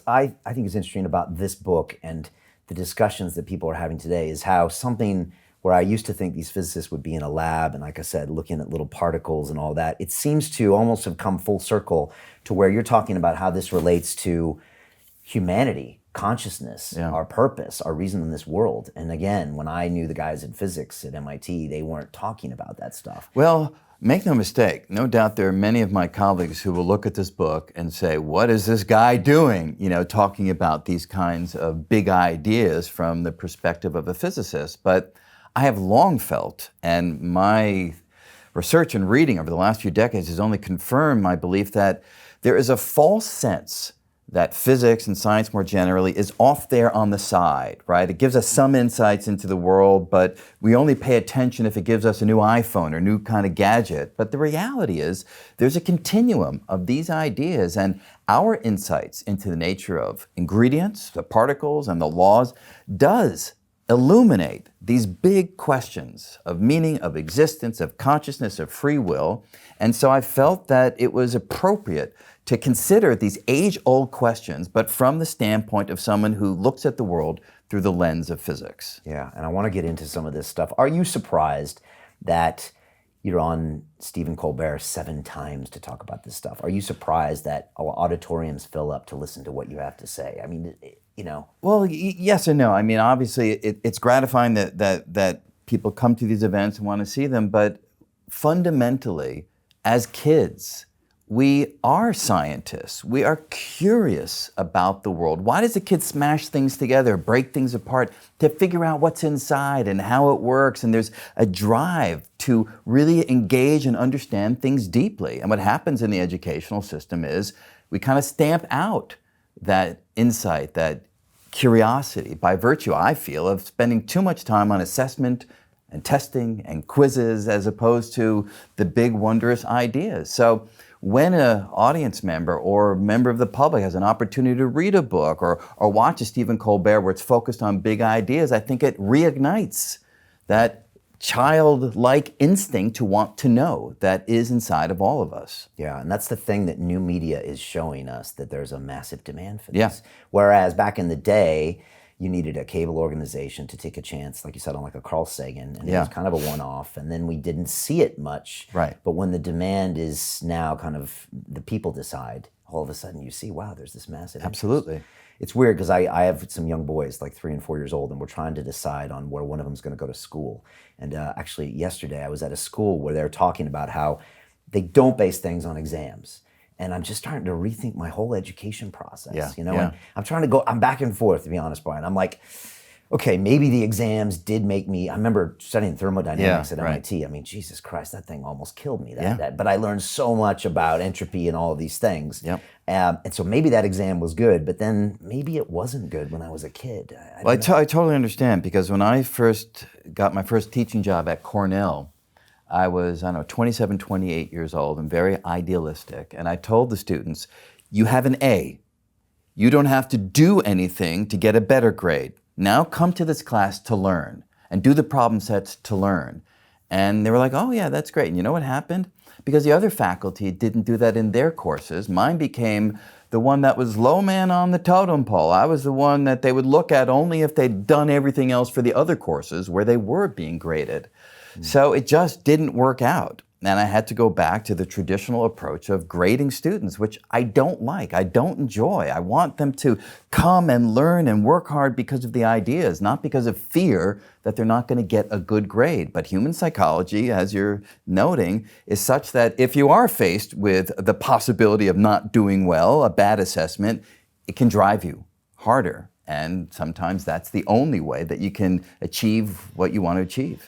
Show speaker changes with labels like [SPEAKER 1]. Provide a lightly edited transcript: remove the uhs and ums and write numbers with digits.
[SPEAKER 1] I think is interesting about this book and the discussions that people are having today is how something where I used to think these physicists would be in a lab and, like I said, looking at little particles and all that, it seems to almost have come full circle to where you're talking about how this relates to humanity, consciousness, our purpose, our reason in this world. And again, when I knew the guys in physics at MIT, they weren't talking about that stuff.
[SPEAKER 2] Well, make no mistake, no doubt there are many of my colleagues who will look at this book and say, what is this guy doing? You know, talking about these kinds of big ideas from the perspective of a physicist. But I have long felt, and my research and reading over the last few decades has only confirmed my belief that there is a false sense that physics and science more generally is off there on the side, right? It gives us some insights into the world, but we only pay attention if it gives us a new iPhone or new kind of gadget. But the reality is there's a continuum of these ideas, and our insights into the nature of ingredients, the particles, and the laws does illuminate these big questions of meaning, of existence, of consciousness, of free will. And so I felt that it was appropriate to consider these age-old questions, but from the standpoint of someone who looks at the world through the lens of physics.
[SPEAKER 1] Yeah, and I want to get into some of this stuff. Are you surprised that you're on Stephen Colbert 7 times to talk about this stuff? Are you surprised that auditoriums fill up to listen to what you have to say? I mean, you know.
[SPEAKER 2] Well, yes and no. I mean, obviously, it's gratifying that people come to these events and want to see them, but fundamentally, as kids, we are scientists. We are curious about the world. Why does a kid smash things together, break things apart, to figure out what's inside and how it works? And there's a drive to really engage and understand things deeply. And what happens in the educational system is we kind of stamp out that insight, that curiosity, by virtue, I feel, of spending too much time on assessment and testing and quizzes as opposed to the big, wondrous ideas. So when an audience member or member of the public has an opportunity to read a book or watch a Stephen Colbert where it's focused on big ideas, I think it reignites that childlike instinct to want to know that is inside of all of us.
[SPEAKER 1] Yeah, and that's the thing that new media is showing us, that there's a massive demand for this.
[SPEAKER 2] Yeah.
[SPEAKER 1] Whereas back in the day, you needed a cable organization to take a chance, like you said, on like a Carl Sagan, and it was kind of a one-off, and then we didn't see it much.
[SPEAKER 2] Right.
[SPEAKER 1] But when the demand is now kind of the people decide, all of a sudden you see, wow, there's this massive interest.
[SPEAKER 2] Absolutely.
[SPEAKER 1] It's weird because I have some young boys, like 3 and 4 years old, and we're trying to decide on where one of them is going to go to school. And actually, yesterday I was at a school where they're talking about how they don't base things on exams. And I'm just starting to rethink my whole education process, you know? And I'm back and forth, to be honest, Brian. I'm like, okay, maybe the exams did make me, I remember studying thermodynamics at MIT. I mean, Jesus Christ, that thing almost killed me. But I learned so much about entropy and all of these things. And so maybe that exam was good, but then maybe it wasn't good when I was a kid.
[SPEAKER 2] I totally understand, because when I first got my first teaching job at Cornell, I was, 27, 28 years old and very idealistic. And I told the students, you have an A. You don't have to do anything to get a better grade. Now come to this class to learn and do the problem sets to learn. And they were like, oh yeah, that's great. And you know what happened? Because the other faculty didn't do that in their courses, mine became the one that was low man on the totem pole. I was the one that they would look at only if they'd done everything else for the other courses where they were being graded. So it just didn't work out. And I had to go back to the traditional approach of grading students, which I don't like, I don't enjoy. I want them to come and learn and work hard because of the ideas, not because of fear that they're not going to get a good grade. But human psychology, as you're noting, is such that if you are faced with the possibility of not doing well, a bad assessment, it can drive you harder. And sometimes that's the only way that you can achieve what you want to achieve.